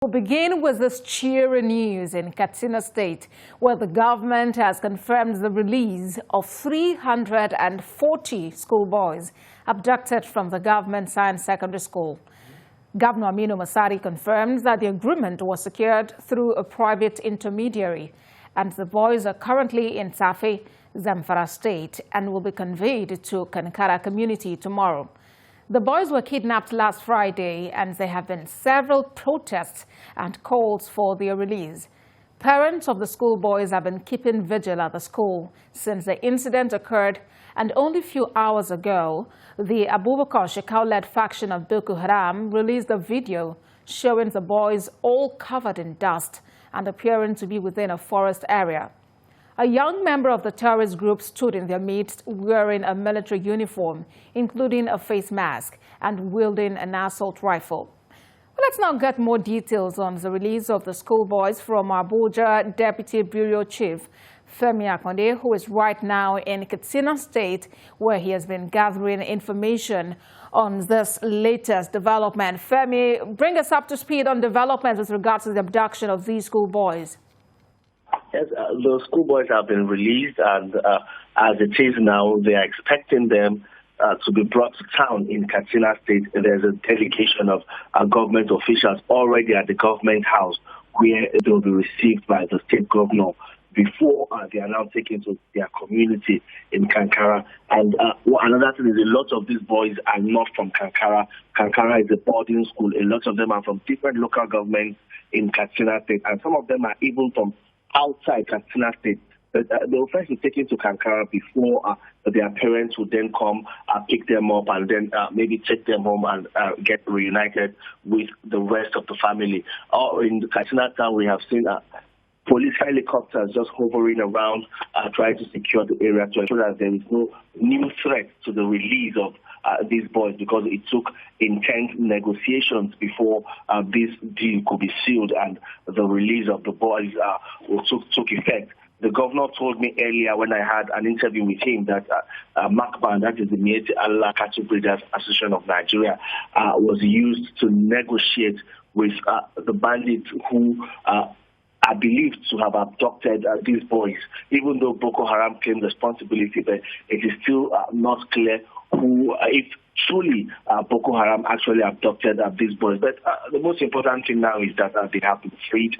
We'll begin with this cheering news in Katsina State, where the government has confirmed the release of 340 schoolboys abducted from the government science secondary school. Governor Aminu Masari confirms that the agreement was secured through a private intermediary, and the boys are currently in Safi, Zamfara State, and will be conveyed to Kankara community tomorrow. The boys were kidnapped last Friday, and there have been several protests and calls for their release. Parents of the schoolboys have been keeping vigil at the school since the incident occurred, and only a few hours ago, the Abubakar Shekau-led faction of Boko Haram released a video showing the boys all covered in dust and appearing to be within a forest area. A young member of the terrorist group stood in their midst wearing a military uniform, including a face mask, and wielding an assault rifle. Well, let's now get more details on the release of the schoolboys from Abuja Deputy Bureau Chief Femi Akonde, who is right now in Katsina State, where he has been gathering information on this latest development. Femi, bring us up to speed on developments with regards to the abduction of these schoolboys. Yes, the schoolboys have been released, and as it is now, they are expecting them to be brought to town in Katsina State. There's a delegation of government officials already at the government house, where they will be received by the state governor before they are now taken to their community in Kankara. And another thing is a lot of these boys are not from Kankara. Kankara is a boarding school. A lot of them are from different local governments in Katsina State, and some of them are even from outside Katsina State. They will first be taken to Kankara before their parents would then come, pick them up, and then maybe take them home and get reunited with the rest of the family. In the Katsina town, we have seen police helicopters just hovering around, trying to secure the area to ensure that there is no new threat to the release of these boys, because it took intense negotiations before this deal could be sealed and the release of the boys took effect. The governor told me earlier when I had an interview with him that MACBAN, that is the Mieti Allah Cattle Breeders Association of Nigeria, was used to negotiate with the bandits who are believed to have abducted these boys, even though Boko Haram claimed responsibility, but it is still not clear who, if truly Boko Haram actually abducted these boys. But the most important thing now is that they have been freed.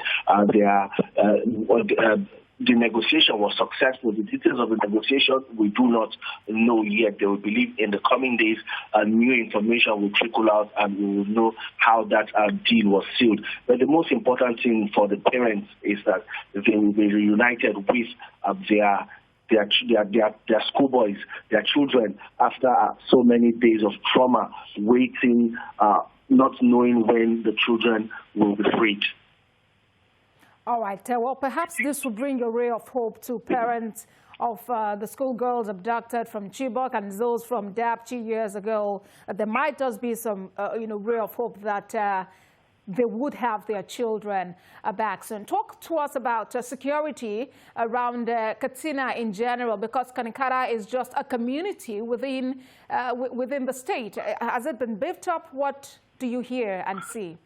The negotiation was successful. The details of the negotiation we do not know yet. They will believe in the coming days new information will trickle out, and we will know how that deal was sealed. But the most important thing for the parents is that they will be reunited with their schoolboys, their children, after so many days of trauma, waiting, not knowing when the children will be freed. All right. Well, perhaps this will bring a ray of hope to parents of the schoolgirls abducted from Chibok and those from Dap 2 years ago. There might just be some, ray of hope that they would have their children back soon. Talk to us about security around Katsina in general, because Kankara is just a community within the state. Has it been beefed up? What do you hear and see?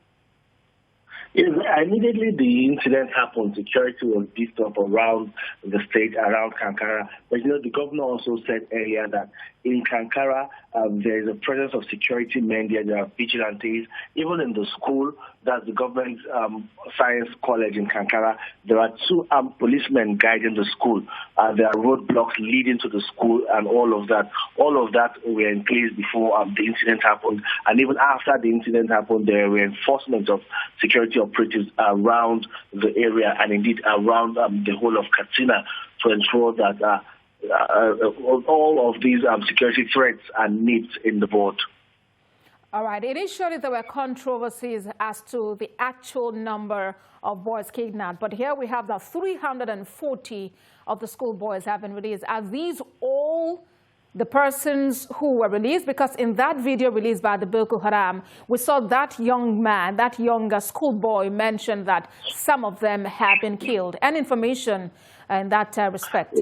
Yes, immediately the incident happened, security was beefed up around the state, around Kankara. But, the governor also said earlier that in Kankara, there is a presence of security men there are vigilantes. Even in the school, that's the government science college in Kankara, there are 2 armed policemen guiding the school. There are roadblocks leading to the school and all of that. All of that were in place before the incident happened. And even after the incident happened, there were reinforcements of security operatives around the area and indeed around the whole of Katsina to ensure that all of these security threats are nipped in the bud. All right. Initially, there were controversies as to the actual number of boys kidnapped, but here we have that 340 of the schoolboys have been released. Are these all the persons who were released? Because in that video released by the Boko Haram, we saw that young man, that younger schoolboy, mentioned that some of them have been killed. Any information in that respect?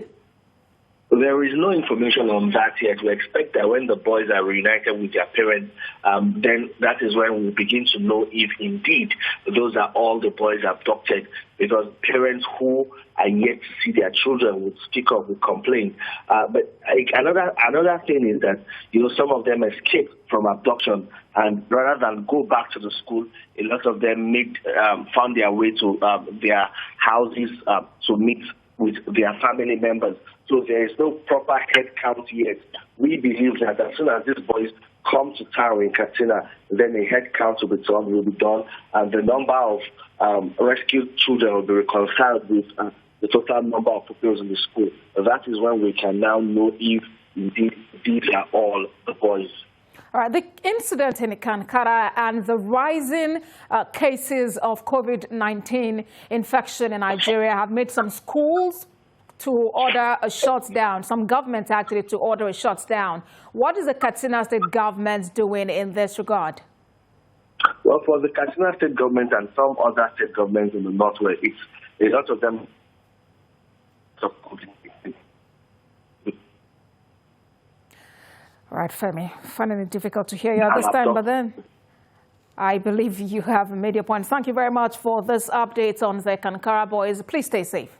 There is no information on that yet. We expect that when the boys are reunited with their parents, then that is when we begin to know if indeed those are all the boys abducted, because parents who are yet to see their children would speak up, would complain. But another thing is that, some of them escaped from abduction, and rather than go back to the school, a lot of them found their way to their houses to meet with their family members. So there is no proper head count yet. We believe that as soon as these boys come to town in Katsina, then a head count will be done, and the number of rescued children will be reconciled with the total number of pupils in the school. That is when we can now know if indeed these are all the boys. All right, the incident in Kankara and the rising cases of COVID-19 infection in Nigeria have made some schools to order a shutdown, some governments actually to order a shutdown. What is the Katsina State government doing in this regard? Well, for the Katsina State government and some other state governments in the northwest, a lot of them. All right, Femi, finding it difficult to hear you at this time, but then I believe you have made your point. Thank you very much for this update on the Kankara boys. Please stay safe.